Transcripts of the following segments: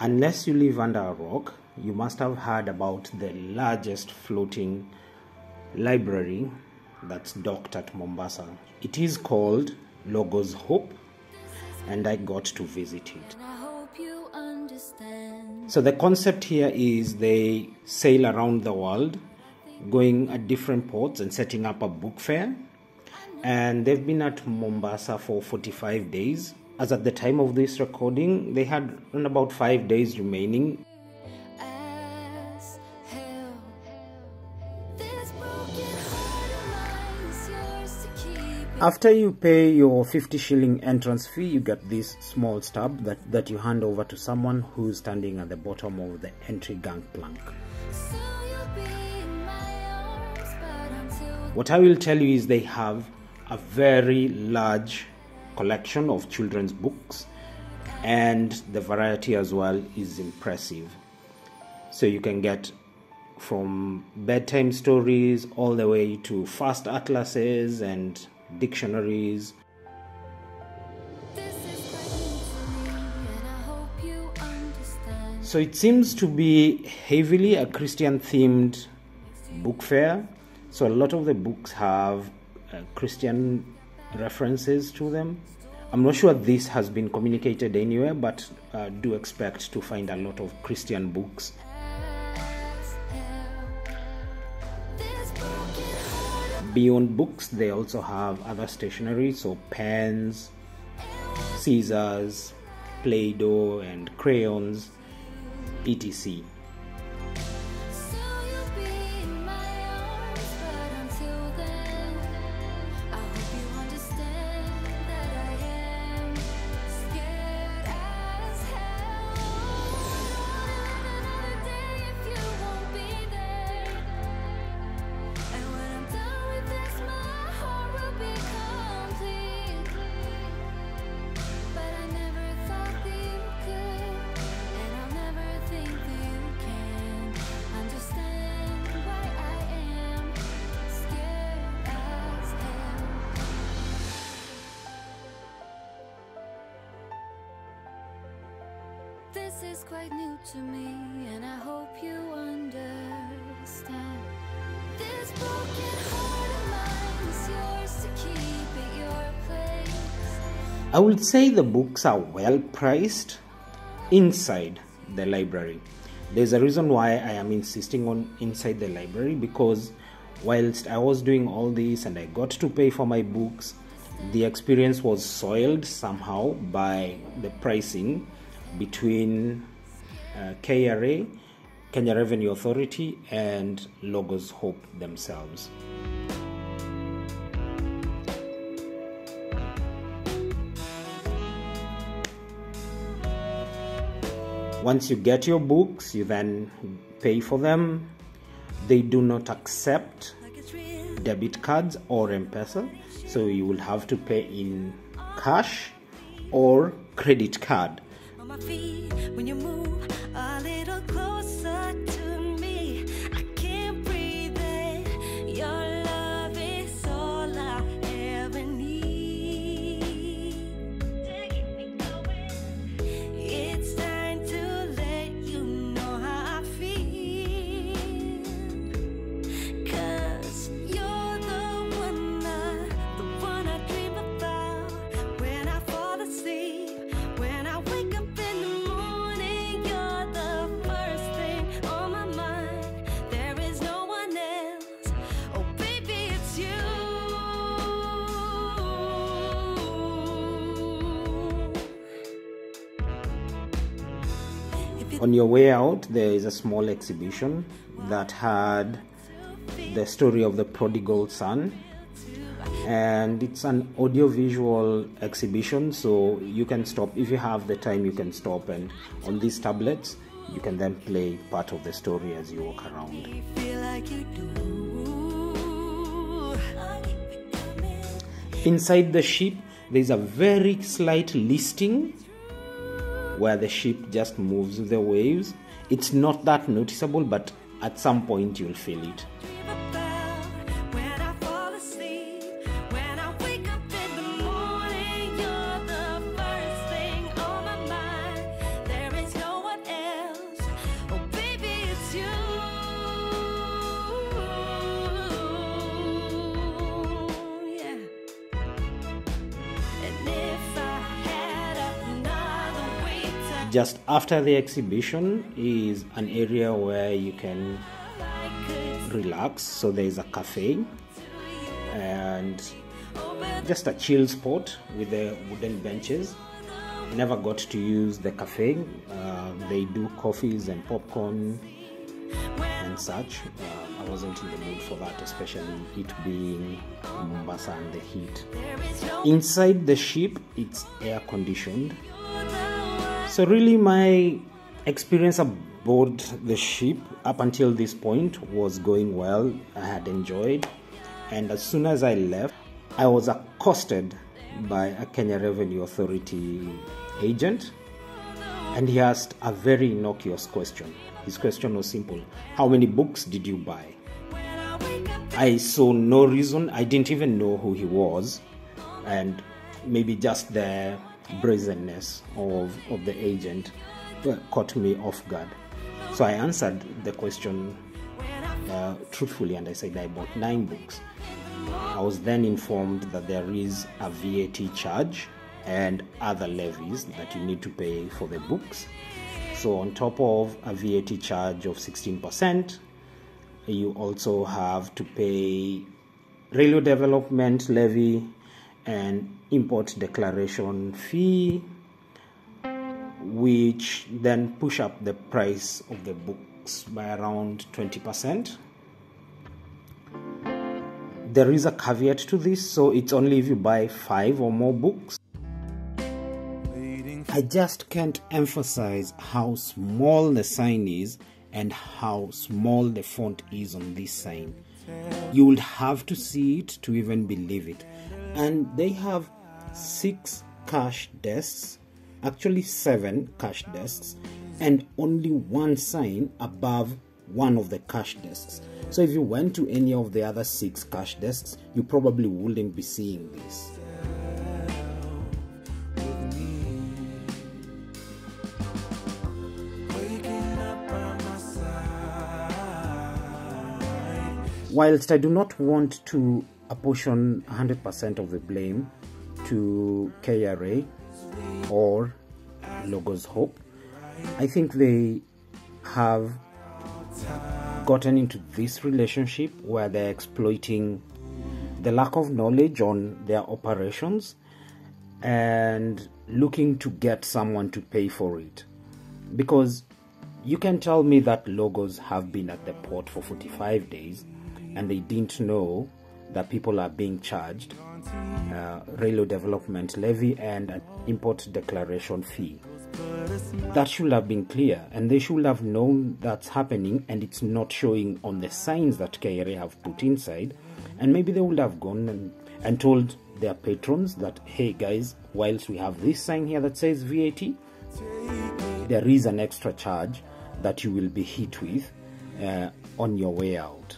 Unless you live under a rock, you must have heard about the largest floating library that's docked at Mombasa. It is called Logos Hope, and I got to visit it. So the concept here is they sail around the world, going at different ports and setting up a book fair. And they've been at Mombasa for 45 days. As at the time of this recording, they had around about 5 days remaining. After you pay your 50 shilling entrance fee, you get this small stub that you hand over to someone who's standing at the bottom of the entry gangplank. What I will tell you is they have a very large collection of children's books, and the variety as well is impressive. So you can get from bedtime stories all the way to fast atlases and dictionaries. So it seems to be heavily a Christian themed book fair. So a lot of the books have Christian references to them. I'm not sure this has been communicated anywhere, but do expect to find a lot of Christian books. Beyond books, they also have other stationery, so pens, scissors, Play-Doh and crayons, etc. This is quite new to me, and I hope you understand. This broken heart of mine is yours to keep at your place. I would say the books are well priced inside the library. There's a reason why I am insisting on inside the library, because whilst I was doing all this and I got to pay for my books, the experience was soiled somehow by the pricing between KRA, Kenya Revenue Authority, and Logos Hope themselves. Once you get your books, you then pay for them. They do not accept debit cards or M-Pesa, so you will have to pay in cash or credit card. On my feet when you move a little closer to me, I can't breathe in. Your love is all I ever need. Take me going. It's time to let you know how I feel, 'cause you're the one I dream about when I fall asleep, when I wake up. On your way out, there is a small exhibition that had the story of the prodigal son, and it's an audio-visual exhibition, so you can stop if you have the time. You can stop, and on these tablets you can then play part of the story as you walk around. Inside the ship, there's a very slight listing where the ship just moves with the waves. It's not that noticeable, but at some point you'll feel it. Just after the exhibition is an area where you can relax. So there is a cafe and just a chill spot with the wooden benches. Never got to use the cafe. They do coffees and popcorn and such. I wasn't in the mood for that, especially it being Mombasa and the heat. Inside the ship, it's air conditioned. So really my experience aboard the ship up until this point was going well. I had enjoyed, and as soon as I left, I was accosted by a Kenya Revenue Authority agent, and he asked a very innocuous question. His question was simple: how many books did you buy? I saw no reason. I didn't even know who he was, and maybe just the brazenness of the agent caught me off guard. So I answered the question truthfully, and I said I bought 9 books. I was then informed that there is a VAT charge and other levies that you need to pay for the books. So on top of a VAT charge of 16%, you also have to pay railway development levy and import declaration fee, which then push up the price of the books by around 20%. There is a caveat to this, so it's only if you buy 5 or more books. I just can't emphasize how small the sign is and how small the font is on this sign. You would have to see it to even believe it. And they have 6 cash desks, actually 7 cash desks, and only 1 sign above one of the cash desks. So if you went to any of the other 6 cash desks, you probably wouldn't be seeing this. Whilst I do not want to apportion 100% of the blame to KRA or Logos Hope, I think they have gotten into this relationship where they're exploiting the lack of knowledge on their operations and looking to get someone to pay for it. Because you can tell me that Logos have been at the port for 45 days and they didn't know that people are being charged railway development levy and an import declaration fee. That should have been clear, and they should have known that's happening, and it's not showing on the signs that KRA have put inside. And maybe they would have gone and told their patrons that, hey guys, whilst we have this sign here that says VAT, there is an extra charge that you will be hit with on your way out.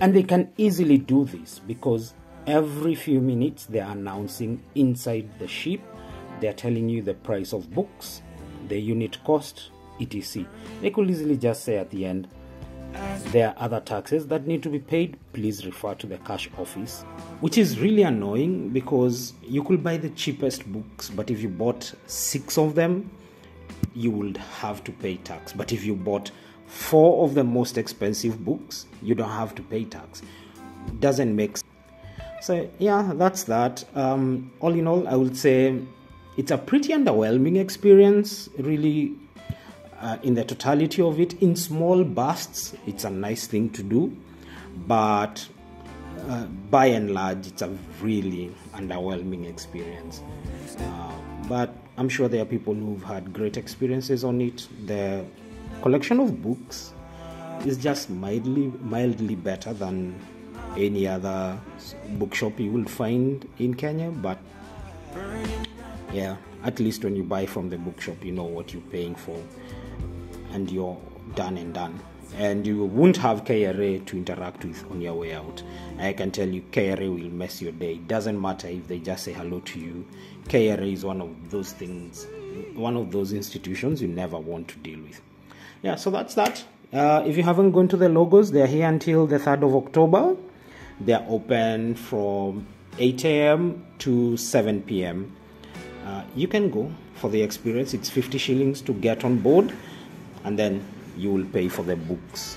And they can easily do this because every few minutes they are announcing inside the ship. They're telling you the price of books, the unit cost, etc. They could easily just say at the end, there are other taxes that need to be paid, please refer to the cash office. Which is really annoying because you could buy the cheapest books, but if you bought 6 of them, you would have to pay tax. But if you bought 4 of the most expensive books, you don't have to pay tax. It doesn't make sense. So yeah, that's that. All in all, I would say it's a pretty underwhelming experience, really, in the totality of it. In small bursts, it's a nice thing to do, but by and large, it's a really underwhelming experience. But I'm sure there are people who've had great experiences on it. The collection of books is just mildly better than any other bookshop you will find in Kenya, but yeah, at least when you buy from the bookshop, you know what you're paying for and you're done and done, and you won't have KRA to interact with on your way out. I can tell you, KRA will mess your day. It doesn't matter if they just say hello to you. KRA is one of those things, one of those institutions you never want to deal with. Yeah, so that's that. If you haven't gone to the Logos, they're here until the 3rd of October. They're open from 8 a.m. to 7 p.m. You can go for for the experience. It's 50 shillings to get on board, and then you will pay for the books.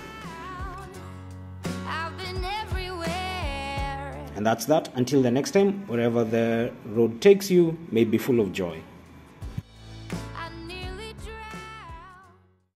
I've been everywhere. And that's that. Until the next time, wherever the road takes you, may be full of joy.